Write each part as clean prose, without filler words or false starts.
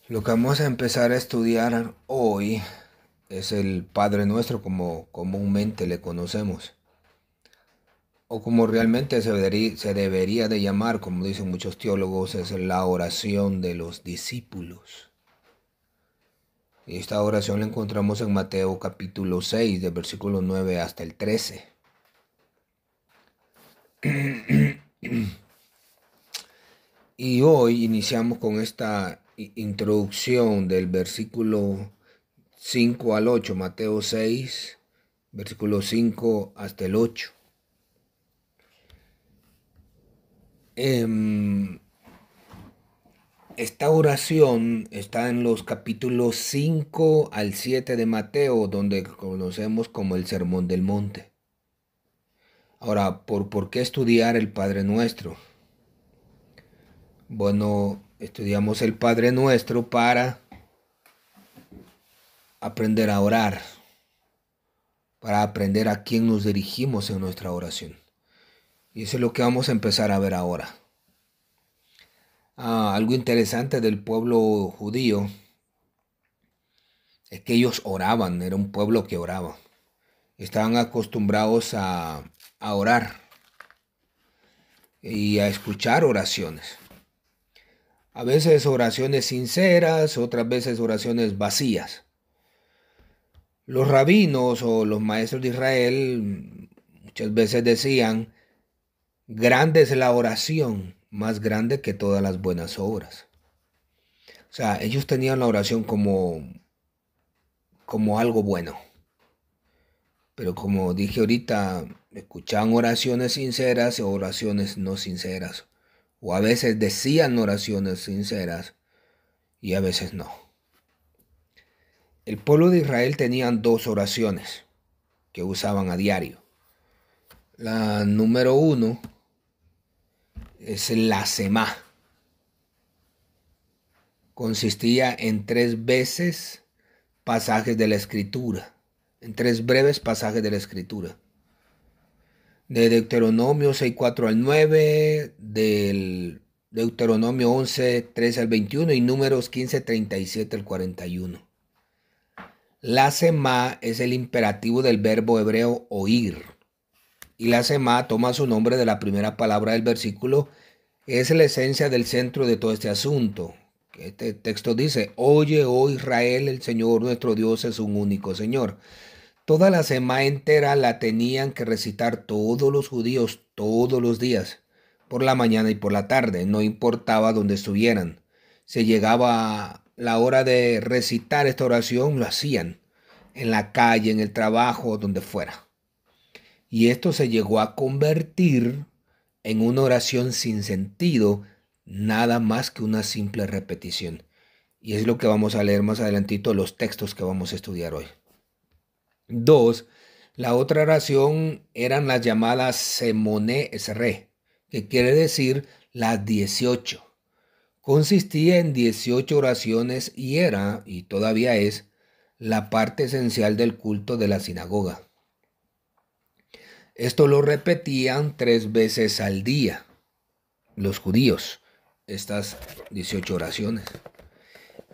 Lo que vamos a empezar a estudiar hoy es el Padre Nuestro como comúnmente le conocemos, o como realmente se debería de llamar, como dicen muchos teólogos, es la oración de los discípulos. Y esta oración la encontramos en Mateo capítulo 6, del versículo 9 hasta el 13. Y hoy iniciamos con esta introducción del versículo 5 al 8, Mateo 6, versículo 5 hasta el 8. Em, Esta oración está en los capítulos 5 al 7 de Mateo, donde conocemos como el Sermón del Monte. Ahora, ¿por qué estudiar el Padre Nuestro? Bueno, estudiamos el Padre Nuestro para aprender a orar, para aprender a quién nos dirigimos en nuestra oración. Y eso es lo que vamos a empezar a ver ahora. Algo interesante del pueblo judío es que ellos oraban, era un pueblo que oraba. Estaban acostumbrados a orar y a escuchar oraciones. A veces oraciones sinceras, otras veces oraciones vacías. Los rabinos o los maestros de Israel muchas veces decían, grande es la oración, más grande que todas las buenas obras. O sea, ellos tenían la oración como algo bueno. Pero como dije ahorita, escuchaban oraciones sinceras o oraciones no sinceras. O a veces decían oraciones sinceras y a veces no. El pueblo de Israel tenían dos oraciones que usaban a diario. La número uno es la semá. Consistía en tres veces pasajes de la escritura, en tres breves pasajes de la escritura. De Deuteronomio 6:4 al 9, del Deuteronomio 11:13 al 21 y Números 15:37 al 41. La semá es el imperativo del verbo hebreo oír. Y la semá toma su nombre de la primera palabra del versículo. Es la esencia del centro de todo este asunto. Este texto dice, oye, oh Israel, el Señor nuestro Dios es un único Señor. Toda la semana entera la tenían que recitar todos los judíos todos los días, por la mañana y por la tarde, no importaba dónde estuvieran. Se llegaba la hora de recitar esta oración, lo hacían, en la calle, en el trabajo, donde fuera. Y esto se llegó a convertir en una oración sin sentido, nada más que una simple repetición. Y es lo que vamos a leer más adelantito, los textos que vamos a estudiar hoy. Dos, la otra oración eran las llamadas Semoné Esré, que quiere decir las 18. Consistía en 18 oraciones y era, y todavía es, la parte esencial del culto de la sinagoga. Esto lo repetían 3 veces al día, los judíos, estas 18 oraciones.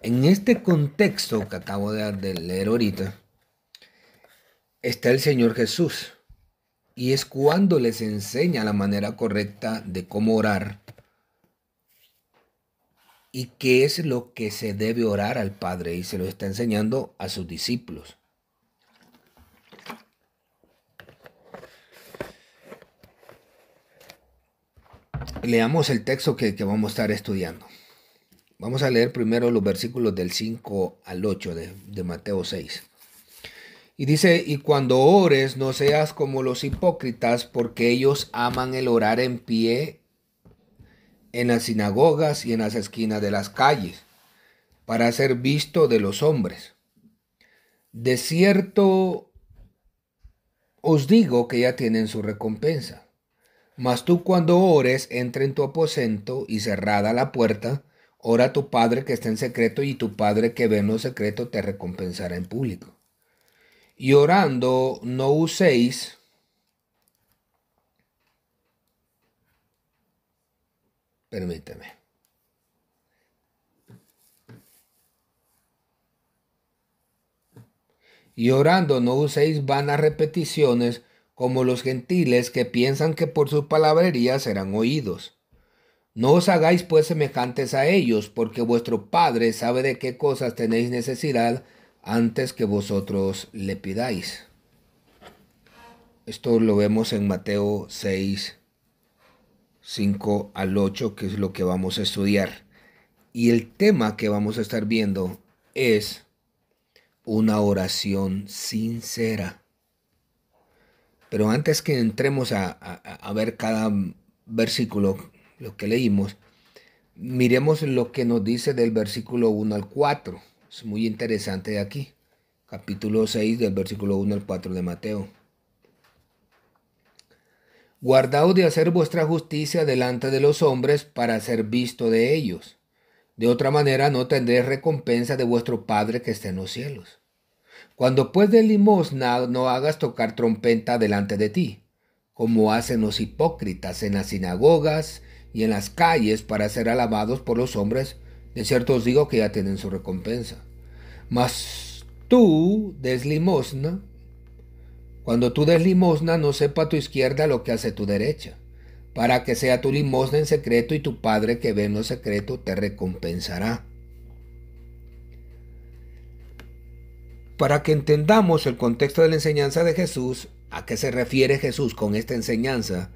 En este contexto que acabo de leer ahorita, está el Señor Jesús. Y es cuando les enseña la manera correcta de cómo orar y qué es lo que se debe orar al Padre. Y se lo está enseñando a sus discípulos. Leamos el texto que vamos a estar estudiando. Vamos a leer primero los versículos del 5 al 8 de Mateo 6. Y dice, y cuando ores no seas como los hipócritas, porque ellos aman el orar en pie en las sinagogas y en las esquinas de las calles, para ser visto de los hombres. De cierto os digo que ya tienen su recompensa. Mas tú cuando ores, entra en tu aposento y cerrada la puerta, ora a tu Padre que está en secreto y tu Padre que ve en lo secreto te recompensará en público. Y orando no uséis permíteme. Y orando no uséis vanas repeticiones como los gentiles que piensan que por su palabrería serán oídos. No os hagáis pues semejantes a ellos, porque vuestro Padre sabe de qué cosas tenéis necesidad antes que vosotros le pidáis. Esto lo vemos en Mateo 6, 5 al 8, que es lo que vamos a estudiar. Y el tema que vamos a estar viendo es una oración sincera. Pero antes que entremos a ver cada versículo, lo que leímos, miremos lo que nos dice del versículo 1 al 4. Es muy interesante de aquí. Capítulo 6 del versículo 1 al 4 de Mateo. Guardaos de hacer vuestra justicia delante de los hombres para ser visto de ellos. De otra manera no tendréis recompensa de vuestro Padre que está en los cielos. Cuando pues des limosna, no hagas tocar trompeta delante de ti, como hacen los hipócritas en las sinagogas y en las calles para ser alabados por los hombres. De cierto os digo que ya tienen su recompensa. Mas tú des limosna. Cuando tú des limosna, no sepa tu izquierda lo que hace tu derecha, para que sea tu limosna en secreto y tu Padre que ve en lo secreto te recompensará. Para que entendamos el contexto de la enseñanza de Jesús, a qué se refiere Jesús con esta enseñanza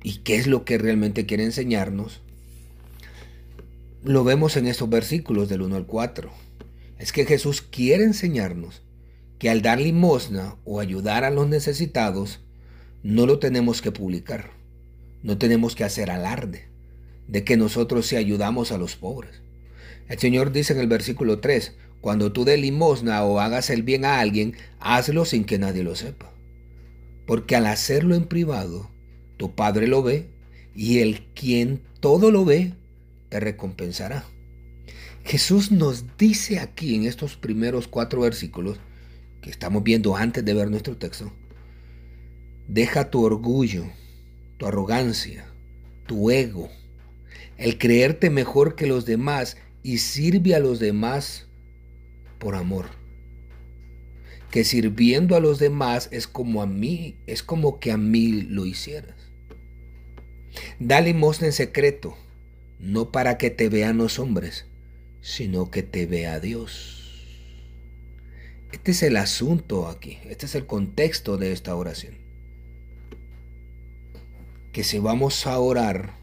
y qué es lo que realmente quiere enseñarnos, lo vemos en estos versículos del 1 al 4. Es que Jesús quiere enseñarnos que al dar limosna o ayudar a los necesitados, no lo tenemos que publicar, no tenemos que hacer alarde de que nosotros sí ayudamos a los pobres. El Señor dice en el versículo 3, cuando tú des limosna o hagas el bien a alguien, hazlo sin que nadie lo sepa. Porque al hacerlo en privado, tu Padre lo ve y el quien todo lo ve, te recompensará. Jesús nos dice aquí en estos primeros 4 versículos que estamos viendo antes de ver nuestro texto, deja tu orgullo, tu arrogancia, tu ego, el creerte mejor que los demás y sirve a los demás por amor. Que sirviendo a los demás es como que a mí lo hicieras. Da limosna en secreto, no para que te vean los hombres, sino que te vea Dios. Este es el asunto aquí, este es el contexto de esta oración. Que si vamos a orar,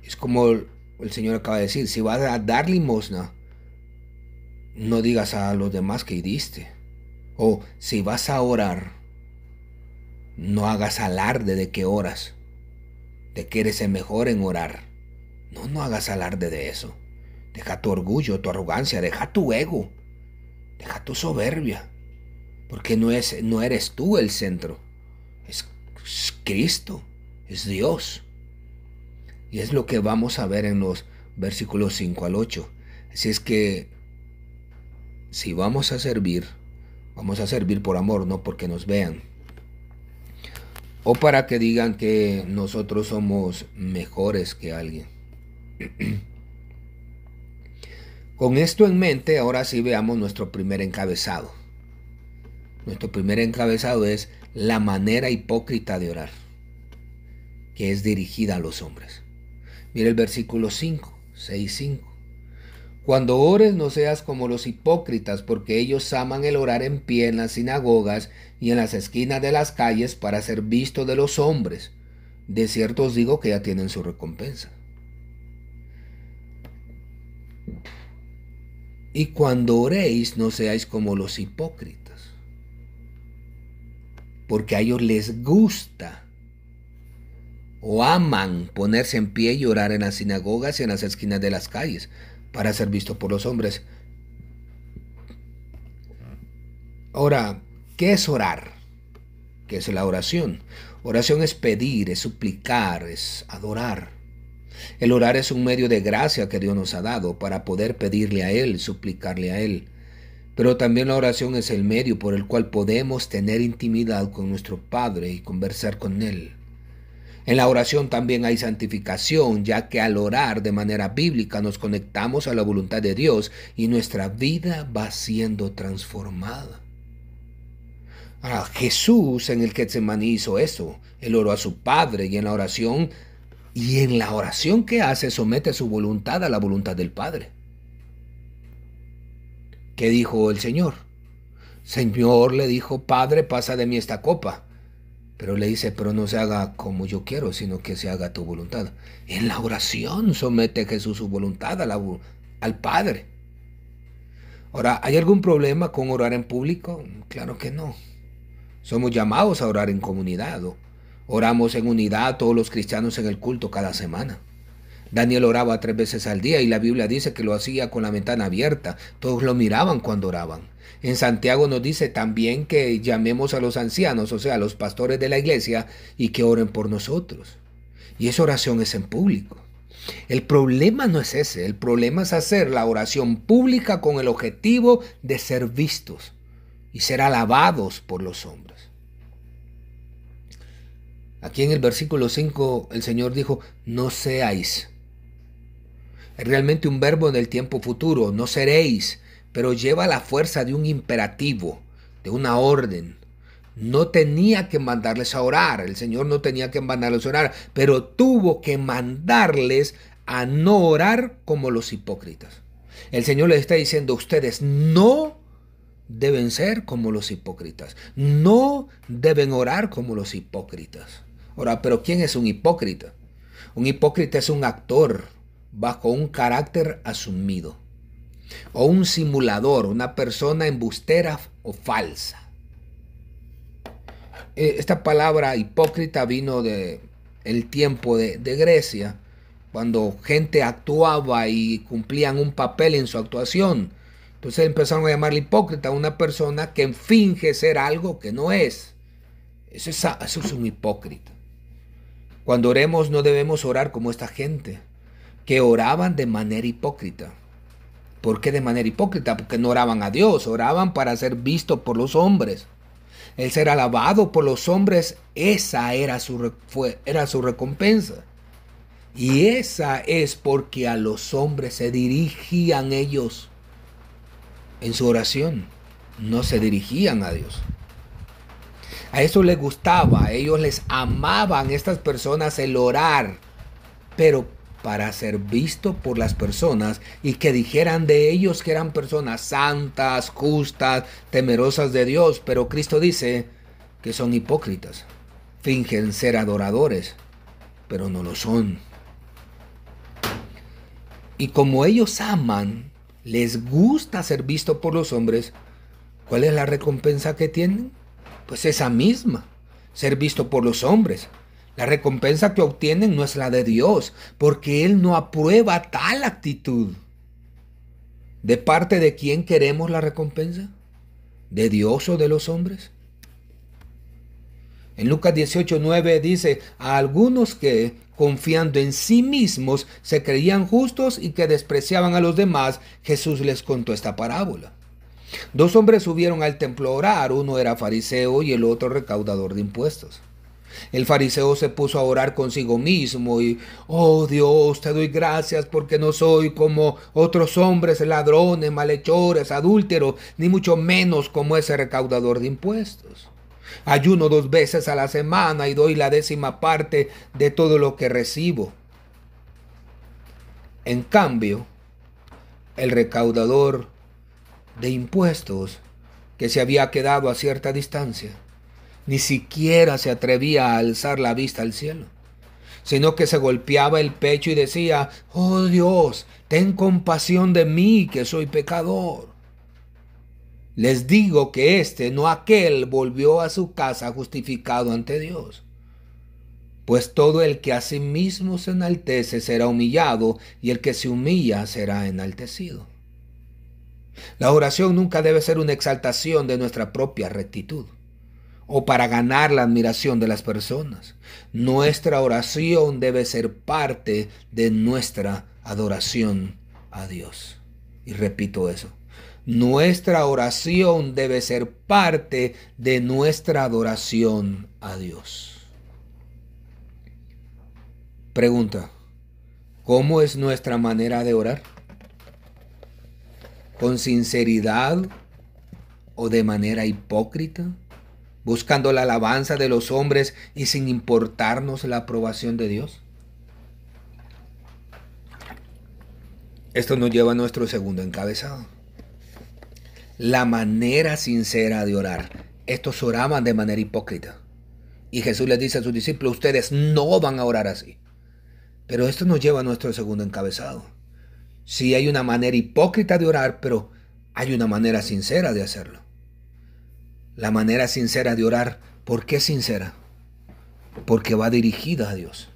es como el Señor acaba de decir, si vas a dar limosna, no digas a los demás que diste. O si vas a orar, no hagas alarde de que oras, de que eres el mejor en orar. No hagas alarde de eso. Deja tu orgullo, tu arrogancia, deja tu ego, deja tu soberbia. Porque no eres tú el centro, es Cristo, es Dios. Y es lo que vamos a ver en los versículos 5 al 8. Así es que si vamos a servir por amor, no porque nos vean. O para que digan que nosotros somos mejores que alguien. Con esto en mente, ahora sí veamos nuestro primer encabezado. Nuestro primer encabezado es la manera hipócrita de orar, que es dirigida a los hombres. Mira el versículo 5, 6, 5. Cuando ores no seas como los hipócritas, porque ellos aman el orar en pie en las sinagogas y en las esquinas de las calles para ser visto de los hombres. De cierto os digo que ya tienen su recompensa. Y cuando oréis no seáis como los hipócritas, porque a ellos les gusta o aman ponerse en pie y orar en las sinagogas y en las esquinas de las calles para ser visto por los hombres. Ahora, ¿qué es orar? ¿Qué es la oración? Oración es pedir, es suplicar, es adorar. El orar es un medio de gracia que Dios nos ha dado para poder pedirle a Él, suplicarle a Él. Pero también la oración es el medio por el cual podemos tener intimidad con nuestro Padre y conversar con Él. En la oración también hay santificación, ya que al orar de manera bíblica nos conectamos a la voluntad de Dios y nuestra vida va siendo transformada. Jesús en el Getsemaní hizo eso. Él oró a su Padre y en la oración que hace somete su voluntad a la voluntad del Padre. ¿Qué dijo el Señor? Señor, le dijo, Padre, pasa de mí esta copa. Pero le dice, pero no se haga como yo quiero, sino que se haga tu voluntad. En la oración somete Jesús su voluntad al Padre. Ahora, ¿hay algún problema con orar en público? Claro que no. Somos llamados a orar en comunidad. Oramos en unidad todos los cristianos en el culto cada semana. Daniel oraba 3 veces al día y la Biblia dice que lo hacía con la ventana abierta. Todos lo miraban cuando oraban. En Santiago nos dice también que llamemos a los ancianos, o sea, a los pastores de la iglesia, y que oren por nosotros. Y esa oración es en público. El problema no es ese, el problema es hacer la oración pública con el objetivo de ser vistos y ser alabados por los hombres. Aquí en el versículo 5 el Señor dijo, no seáis. Es realmente un verbo en el tiempo futuro, no seréis, pero lleva la fuerza de un imperativo, de una orden. No tenía que mandarles a orar, el Señor no tenía que mandarles a orar, pero tuvo que mandarles a no orar como los hipócritas. El Señor les está diciendo, ustedes no deben ser como los hipócritas, no deben orar como los hipócritas. Ahora, ¿pero quién es un hipócrita? Un hipócrita es un actor bajo un carácter asumido, o un simulador, una persona embustera o falsa. Esta palabra hipócrita vino del tiempo de Grecia, cuando gente actuaba y cumplían un papel en su actuación. Entonces empezaron a llamarle hipócrita a una persona que finge ser algo que no es. Eso es un hipócrita. Cuando oremos no debemos orar como esta gente, que oraban de manera hipócrita. ¿Por qué de manera hipócrita? Porque no oraban a Dios, oraban para ser vistos por los hombres. El ser alabado por los hombres, esa era su recompensa. Y esa es porque a los hombres se dirigían ellos en su oración, no se dirigían a Dios. A eso les gustaba, a ellos les amaban estas personas el orar, pero para ser visto por las personas y que dijeran de ellos que eran personas santas, justas, temerosas de Dios. Pero Cristo dice que son hipócritas, fingen ser adoradores, pero no lo son. Y como ellos aman, les gusta ser visto por los hombres, ¿cuál es la recompensa que tienen? Pues esa misma, ser visto por los hombres. La recompensa que obtienen no es la de Dios, porque Él no aprueba tal actitud. ¿De parte de quién queremos la recompensa? ¿De Dios o de los hombres? En Lucas 18:9 dice, a algunos que, confiando en sí mismos, se creían justos y que despreciaban a los demás, Jesús les contó esta parábola. 2 hombres subieron al templo a orar, uno era fariseo y el otro recaudador de impuestos. El fariseo se puso a orar consigo mismo y, oh Dios, te doy gracias porque no soy como otros hombres, ladrones, malhechores, adúlteros, ni mucho menos como ese recaudador de impuestos. Ayuno 2 veces a la semana y doy la 10ª parte de todo lo que recibo. En cambio, el recaudador de impuestos, que se había quedado a cierta distancia, ni siquiera se atrevía a alzar la vista al cielo, sino que se golpeaba el pecho y decía, oh Dios, ten compasión de mí, que soy pecador. Les digo que no aquel, volvió a su casa justificado ante Dios. Pues todo el que a sí mismo se enaltece será humillado, y el que se humilla será enaltecido. La oración nunca debe ser una exaltación de nuestra propia rectitud o para ganar la admiración de las personas. Nuestra oración debe ser parte de nuestra adoración a Dios. Y repito eso. Nuestra oración debe ser parte de nuestra adoración a Dios. Pregunta, ¿cómo es nuestra manera de orar? ¿Con sinceridad o de manera hipócrita? ¿Buscando la alabanza de los hombres y sin importarnos la aprobación de Dios? Esto nos lleva a nuestro segundo encabezado. La manera sincera de orar. Estos oraban de manera hipócrita. Y Jesús les dice a sus discípulos, ustedes no van a orar así. Pero esto nos lleva a nuestro segundo encabezado. Sí hay una manera hipócrita de orar, pero hay una manera sincera de hacerlo. La manera sincera de orar, ¿por qué sincera? Porque va dirigida a Dios.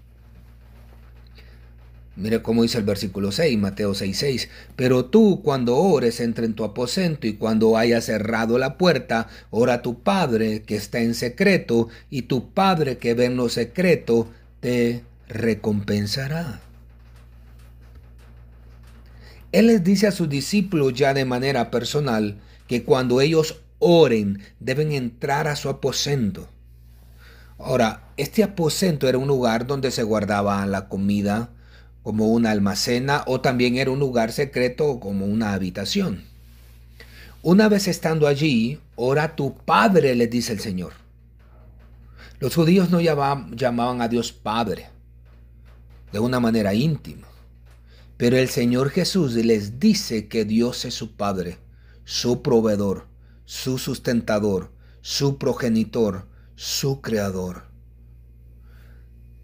Mire cómo dice el versículo 6, Mateo 6:6. Pero tú cuando ores, entra en tu aposento y cuando hayas cerrado la puerta, ora a tu Padre que está en secreto y tu Padre que ve en lo secreto te recompensará. Él les dice a sus discípulos ya de manera personal que cuando ellos oren deben entrar a su aposento. Ahora, este aposento era un lugar donde se guardaba la comida, como una almacena, o también era un lugar secreto como una habitación. Una vez estando allí, ora a tu Padre, les dice el Señor. Los judíos no llamaban a Dios Padre de una manera íntima, pero el Señor Jesús les dice que Dios es su Padre, su proveedor, su sustentador, su progenitor, su creador.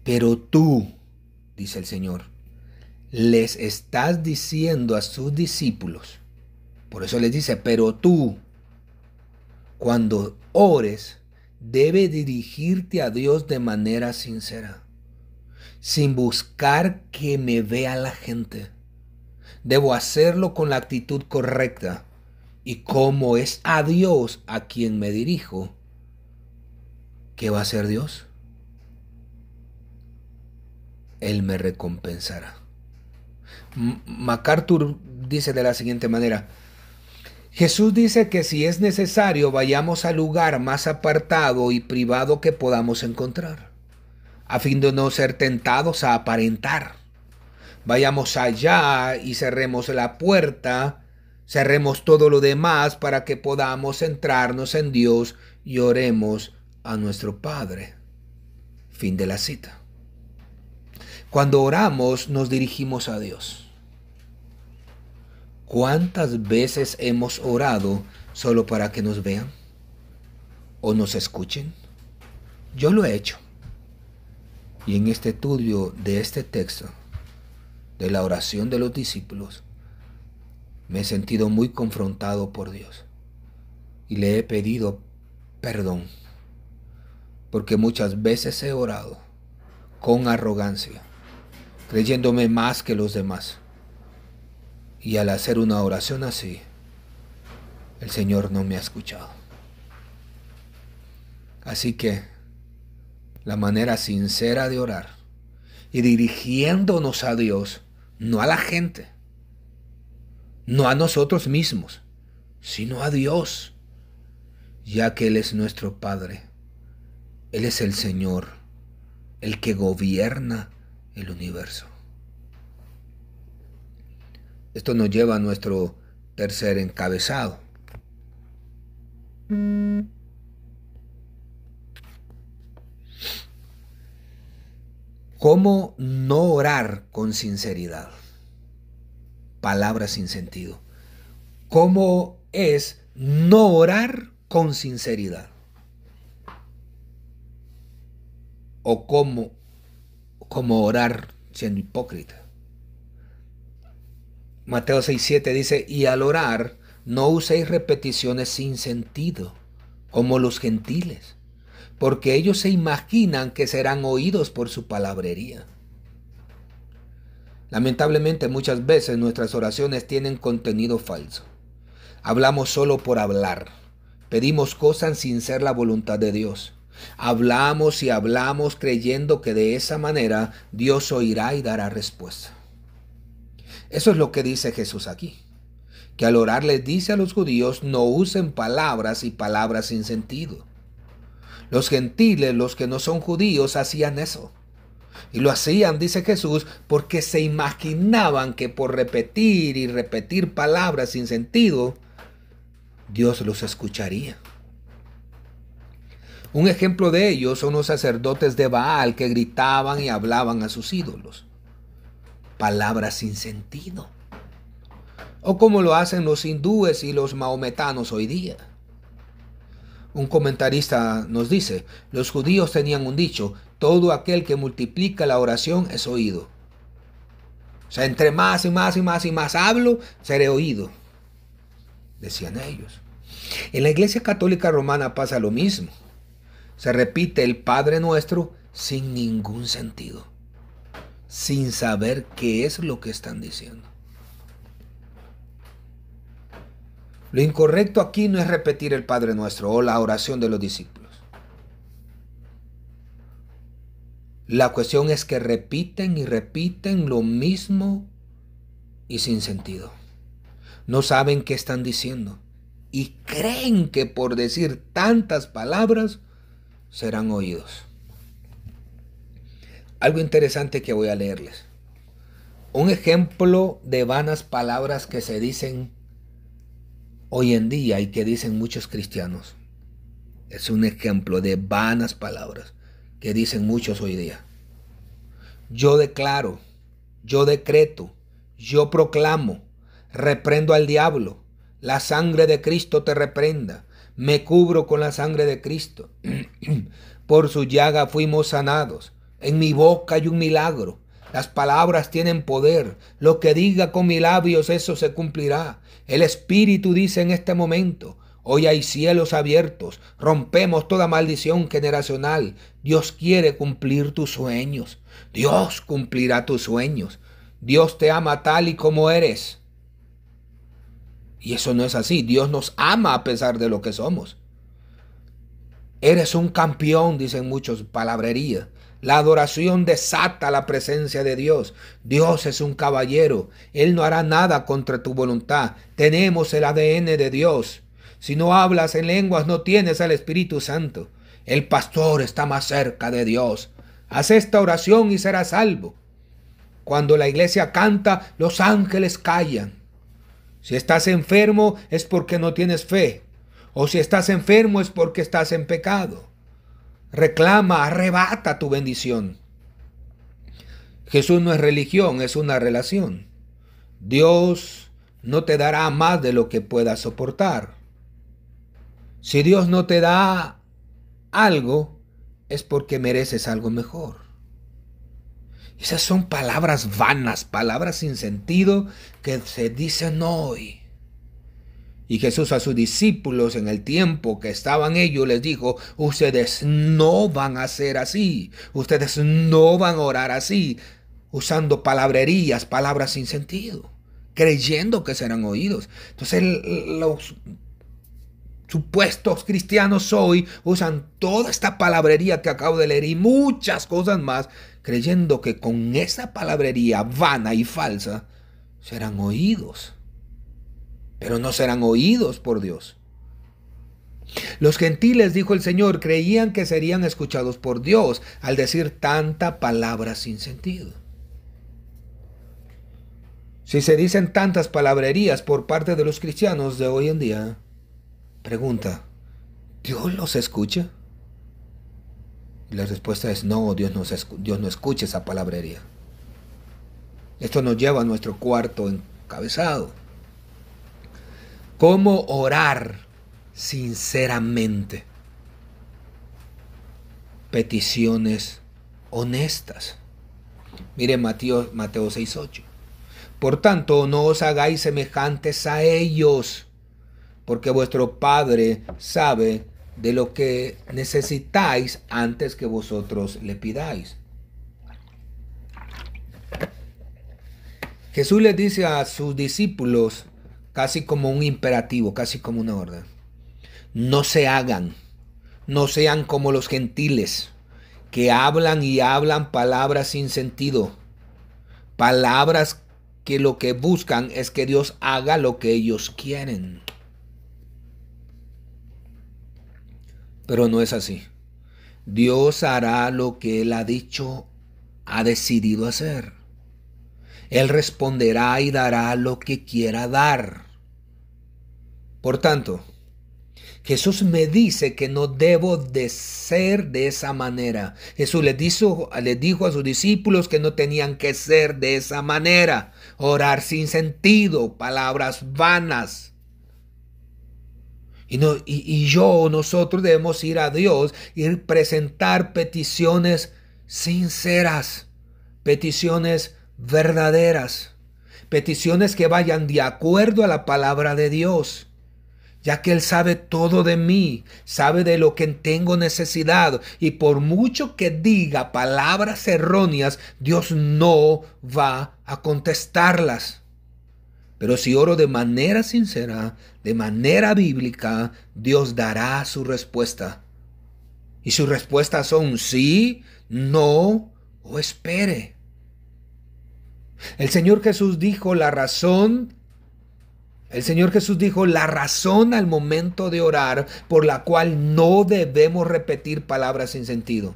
Pero tú, dice el Señor, les estás diciendo a sus discípulos, por eso les dice, pero tú, cuando ores, debes dirigirte a Dios de manera sincera, sin buscar que me vea la gente. Debo hacerlo con la actitud correcta, y como es a Dios a quien me dirijo, ¿qué va a hacer Dios? Él me recompensará. MacArthur dice de la siguiente manera, Jesús dice que si es necesario vayamos al lugar más apartado y privado que podamos encontrar, a fin de no ser tentados a aparentar. Vayamos allá y cerremos la puerta, cerremos todo lo demás para que podamos centrarnos en Dios y oremos a nuestro Padre. Fin de la cita. Cuando oramos nos dirigimos a Dios. ¿Cuántas veces hemos orado solo para que nos vean o nos escuchen? Yo lo he hecho. Y en este estudio de este texto, de la oración de los discípulos, me he sentido muy confrontado por Dios. Y le he pedido perdón, porque muchas veces he orado con arrogancia, creyéndome más que los demás. Y al hacer una oración así, el Señor no me ha escuchado. Así que la manera sincera de orar y dirigiéndonos a Dios, no a la gente, no a nosotros mismos, sino a Dios, ya que Él es nuestro Padre. Él es el Señor, el que gobierna el universo. Esto nos lleva a nuestro tercer encabezado. ¿Cómo no orar con sinceridad? Palabras sin sentido. ¿Cómo es no orar con sinceridad? ¿O cómo orar siendo hipócrita? Mateo 6:7 dice, y al orar no uséis repeticiones sin sentido, como los gentiles, porque ellos se imaginan que serán oídos por su palabrería. Lamentablemente muchas veces nuestras oraciones tienen contenido falso. Hablamos solo por hablar. Pedimos cosas sin ser la voluntad de Dios. Hablamos y hablamos creyendo que de esa manera Dios oirá y dará respuesta. Eso es lo que dice Jesús aquí, que al orar les dice a los judíos no usen palabras y palabras sin sentido. Los gentiles, los que no son judíos, hacían eso. Y lo hacían, dice Jesús, porque se imaginaban que por repetir y repetir palabras sin sentido, Dios los escucharía. Un ejemplo de ello son los sacerdotes de Baal que gritaban y hablaban a sus ídolos. Palabras sin sentido. O como lo hacen los hindúes y los maometanos hoy día. Un comentarista nos dice, los judíos tenían un dicho, todo aquel que multiplica la oración es oído. O sea, entre más y más y más y más hablo, seré oído, decían ellos. En la Iglesia Católica Romana pasa lo mismo. Se repite el Padre Nuestro sin ningún sentido, sin saber qué es lo que están diciendo. Lo incorrecto aquí no es repetir el Padre Nuestro o la oración de los discípulos. La cuestión es que repiten y repiten lo mismo y sin sentido. No saben qué están diciendo y creen que por decir tantas palabras serán oídos. Algo interesante que voy a leerles. Un ejemplo de vanas palabras que se dicen hoy en día y que dicen muchos cristianos. Es un ejemplo de vanas palabras que dicen muchos hoy día. Yo declaro, yo decreto, yo proclamo, reprendo al diablo, la sangre de Cristo te reprenda, me cubro con la sangre de Cristo. Por su llaga fuimos sanados, en mi boca hay un milagro. Las palabras tienen poder. Lo que diga con mis labios, eso se cumplirá. El Espíritu dice en este momento, hoy hay cielos abiertos. Rompemos toda maldición generacional. Dios quiere cumplir tus sueños. Dios cumplirá tus sueños. Dios te ama tal y como eres. Y eso no es así. Dios nos ama a pesar de lo que somos. Eres un campeón, dicen muchos, palabrería. La adoración desata la presencia de Dios. Dios es un caballero. Él no hará nada contra tu voluntad. Tenemos el ADN de Dios. Si no hablas en lenguas, no tienes al Espíritu Santo. El pastor está más cerca de Dios. Haz esta oración y serás salvo. Cuando la iglesia canta, los ángeles callan. Si estás enfermo, es porque no tienes fe. O si estás enfermo, es porque estás en pecado. Reclama, arrebata tu bendición. Jesús no es religión, es una relación. Dios no te dará más de lo que puedas soportar. Si Dios no te da algo, es porque mereces algo mejor. Esas son palabras vanas, palabras sin sentido que se dicen hoy. Y Jesús a sus discípulos en el tiempo que estaban ellos les dijo, ustedes no van a ser así, ustedes no van a orar así, usando palabrerías, palabras sin sentido, creyendo que serán oídos. Entonces los supuestos cristianos hoy usan toda esta palabrería que acabo de leer y muchas cosas más, creyendo que con esa palabrería vana y falsa serán oídos. Pero no serán oídos por Dios. Los gentiles, dijo el Señor, creían que serían escuchados por Dios al decir tanta palabra sin sentido. Si se dicen tantas palabrerías por parte de los cristianos de hoy en día, pregunta, ¿Dios los escucha? Y la respuesta es no, Dios no escucha esa palabrería. Esto nos lleva a nuestro cuarto encabezado. ¿Cómo orar sinceramente? Peticiones honestas. Mire Mateo 6:8. Por tanto, no os hagáis semejantes a ellos, porque vuestro Padre sabe de lo que necesitáis antes que vosotros le pidáis. Jesús les dice a sus discípulos, casi como un imperativo, casi como una orden. No se hagan, no sean como los gentiles, que hablan y hablan palabras sin sentido. Palabras que lo que buscan es que Dios haga lo que ellos quieren. Pero no es así. Dios hará lo que Él ha dicho ha decidido hacer. Él responderá y dará lo que quiera dar. Por tanto, Jesús me dice que no debo de ser de esa manera. Jesús le dijo a sus discípulos que no tenían que ser de esa manera. Orar sin sentido, palabras vanas. Nosotros debemos ir a Dios y presentar peticiones sinceras, peticiones verdaderas, peticiones que vayan de acuerdo a la palabra de Dios. Ya que Él sabe todo de mí, sabe de lo que tengo necesidad, y por mucho que diga palabras erróneas, Dios no va a contestarlas. Pero si oro de manera sincera, de manera bíblica, Dios dará su respuesta. Y sus respuestas son sí, no o espere. El Señor Jesús dijo la razón al momento de orar por la cual no debemos repetir palabras sin sentido,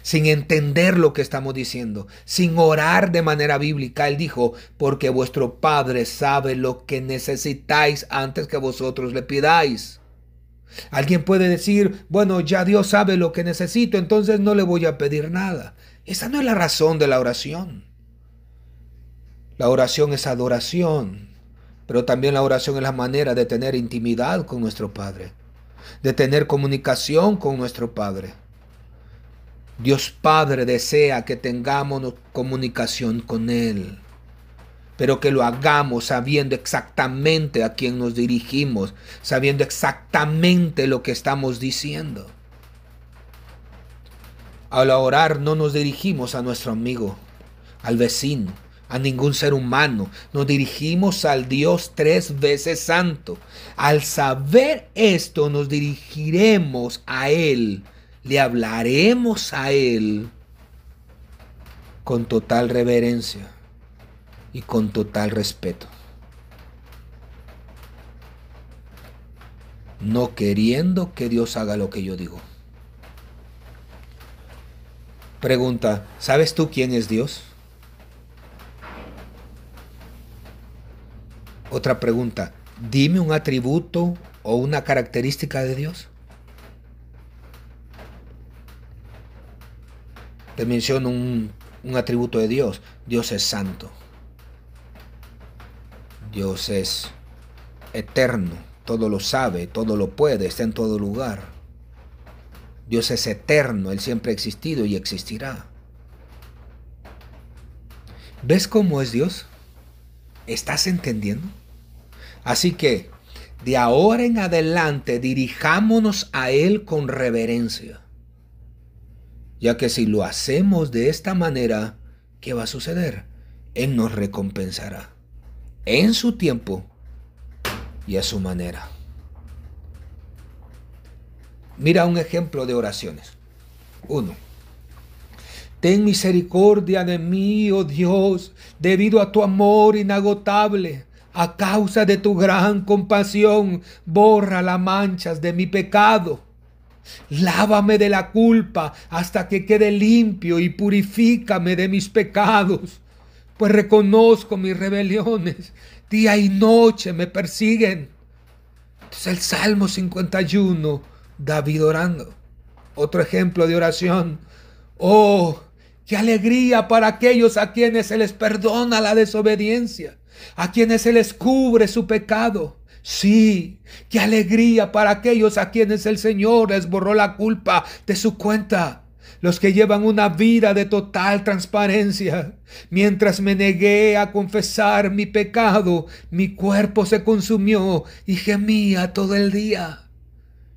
sin entender lo que estamos diciendo, sin orar de manera bíblica. Él dijo, porque vuestro Padre sabe lo que necesitáis antes que vosotros le pidáis. Alguien puede decir, bueno, ya Dios sabe lo que necesito, entonces no le voy a pedir nada. Esa no es la razón de la oración. La oración es adoración. Pero también la oración es la manera de tener intimidad con nuestro Padre, de tener comunicación con nuestro Padre. Dios Padre desea que tengamos comunicación con Él, pero que lo hagamos sabiendo exactamente a quién nos dirigimos, sabiendo exactamente lo que estamos diciendo. Al orar no nos dirigimos a nuestro amigo, al vecino, a ningún ser humano. Nos dirigimos al Dios 3 veces santo. Al saber esto, nos dirigiremos a Él, le hablaremos a Él con total reverencia y con total respeto, no queriendo que Dios haga lo que yo digo. Pregunta, ¿sabes tú quién es Dios? Otra pregunta, dime un atributo o una característica de Dios. Te menciono un atributo de Dios. Dios es santo. Dios es eterno. Todo lo sabe, todo lo puede, está en todo lugar. Dios es eterno, Él siempre ha existido y existirá. ¿Ves cómo es Dios? ¿Estás entendiendo? Así que, de ahora en adelante, dirijámonos a Él con reverencia. Ya que si lo hacemos de esta manera, ¿qué va a suceder? Él nos recompensará en su tiempo y a su manera. Mira un ejemplo de oraciones. 1. Ten misericordia de mí, oh Dios, debido a tu amor inagotable. A causa de tu gran compasión, borra las manchas de mi pecado. Lávame de la culpa hasta que quede limpio y purifícame de mis pecados, pues reconozco mis rebeliones. Día y noche me persiguen. Es el Salmo 51, David orando. Otro ejemplo de oración. Oh, qué alegría para aquellos a quienes se les perdona la desobediencia, a quienes se les cubre su pecado. Sí, qué alegría para aquellos a quienes el Señor les borró la culpa de su cuenta. Los que llevan una vida de total transparencia. Mientras me negué a confesar mi pecado, mi cuerpo se consumió y gemía todo el día.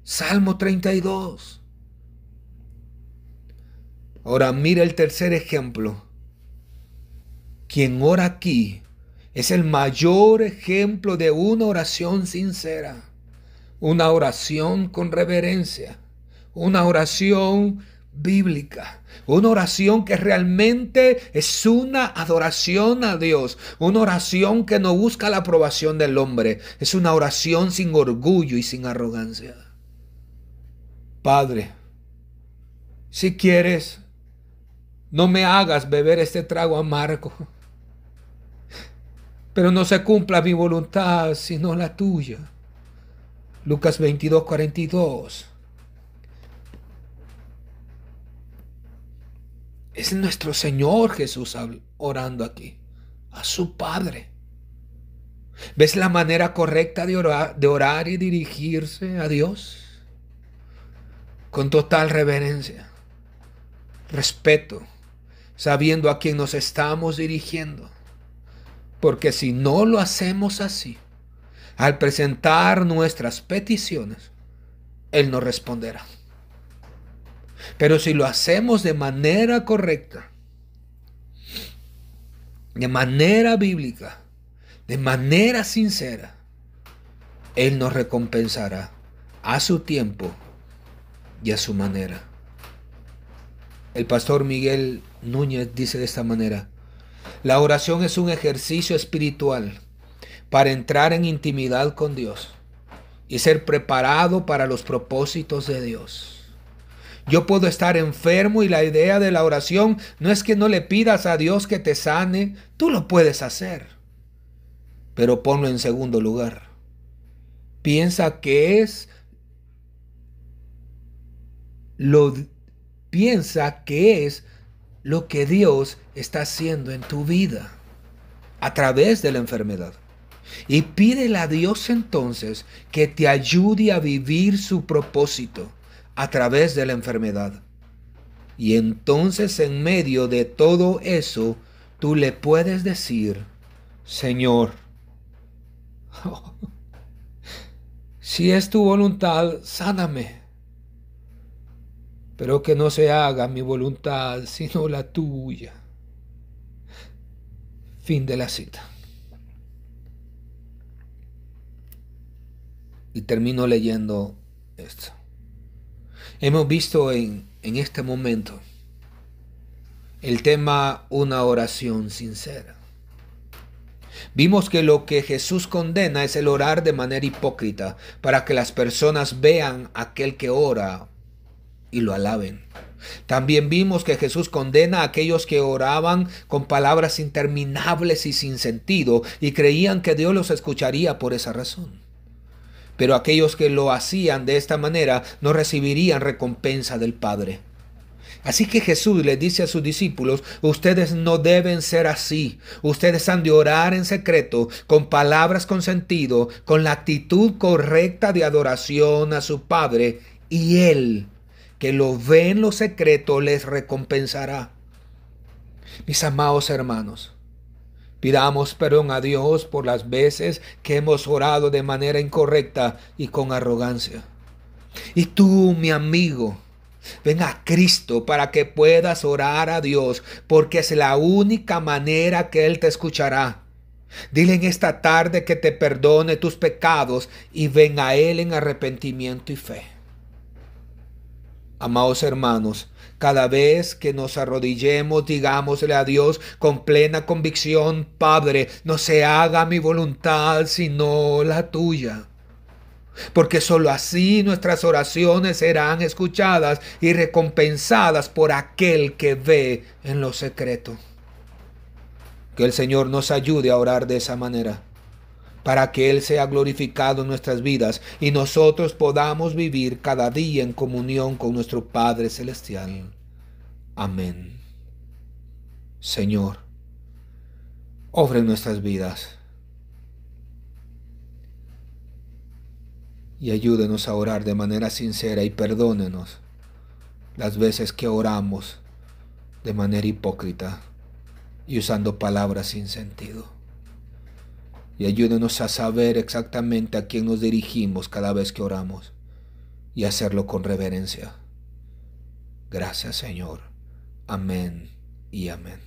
Salmo 32. Ahora mira el tercer ejemplo. Quien ora aquí es el mayor ejemplo de una oración sincera, una oración con reverencia, una oración bíblica, una oración que realmente es una adoración a Dios, una oración que no busca la aprobación del hombre, es una oración sin orgullo y sin arrogancia. Padre, si quieres, no me hagas beber este trago amargo, pero no se cumpla mi voluntad, sino la tuya. Lucas 22:42. Es nuestro Señor Jesús orando aquí, a su Padre. ¿Ves la manera correcta de orar y dirigirse a Dios? Con total reverencia, respeto, sabiendo a quién nos estamos dirigiendo. Porque si no lo hacemos así, al presentar nuestras peticiones, Él nos responderá. Pero si lo hacemos de manera correcta, de manera bíblica, de manera sincera, Él nos recompensará a su tiempo y a su manera. El pastor Miguel Núñez dice de esta manera: la oración es un ejercicio espiritual para entrar en intimidad con Dios y ser preparado para los propósitos de Dios. Yo puedo estar enfermo y la idea de la oración no es que no le pidas a Dios que te sane, tú lo puedes hacer, pero ponlo en segundo lugar. Piensa que es lo que Dios está haciendo en tu vida a través de la enfermedad. Y pídele a Dios entonces que te ayude a vivir su propósito a través de la enfermedad. Y entonces en medio de todo eso, tú le puedes decir: Señor, si es tu voluntad, sáname. Pero que no se haga mi voluntad, sino la tuya. Fin de la cita. Y termino leyendo esto. Hemos visto en este momento el tema una oración sincera. Vimos que lo que Jesús condena es el orar de manera hipócrita para que las personas vean a aquel que ora y lo alaben. También vimos que Jesús condena a aquellos que oraban con palabras interminables y sin sentido y creían que Dios los escucharía por esa razón. Pero aquellos que lo hacían de esta manera no recibirían recompensa del Padre. Así que Jesús le dice a sus discípulos: ustedes no deben ser así. Ustedes han de orar en secreto, con palabras con sentido, con la actitud correcta de adoración a su Padre, y Él, que lo ve en lo secreto, les recompensará. Mis amados hermanos, pidamos perdón a Dios por las veces que hemos orado de manera incorrecta y con arrogancia. Y tú, mi amigo, ven a Cristo para que puedas orar a Dios, porque es la única manera que Él te escuchará. Dile en esta tarde que te perdone tus pecados y ven a Él en arrepentimiento y fe. Amados hermanos, cada vez que nos arrodillemos, digámosle a Dios con plena convicción: Padre, no se haga mi voluntad sino la tuya. Porque sólo así nuestras oraciones serán escuchadas y recompensadas por aquel que ve en lo secreto. Que el Señor nos ayude a orar de esa manera, para que Él sea glorificado en nuestras vidas y nosotros podamos vivir cada día en comunión con nuestro Padre Celestial. Amén. Señor, obra en nuestras vidas y ayúdenos a orar de manera sincera y perdónenos las veces que oramos de manera hipócrita y usando palabras sin sentido. Y ayúdenos a saber exactamente a quién nos dirigimos cada vez que oramos y hacerlo con reverencia. Gracias, Señor. Amén y amén.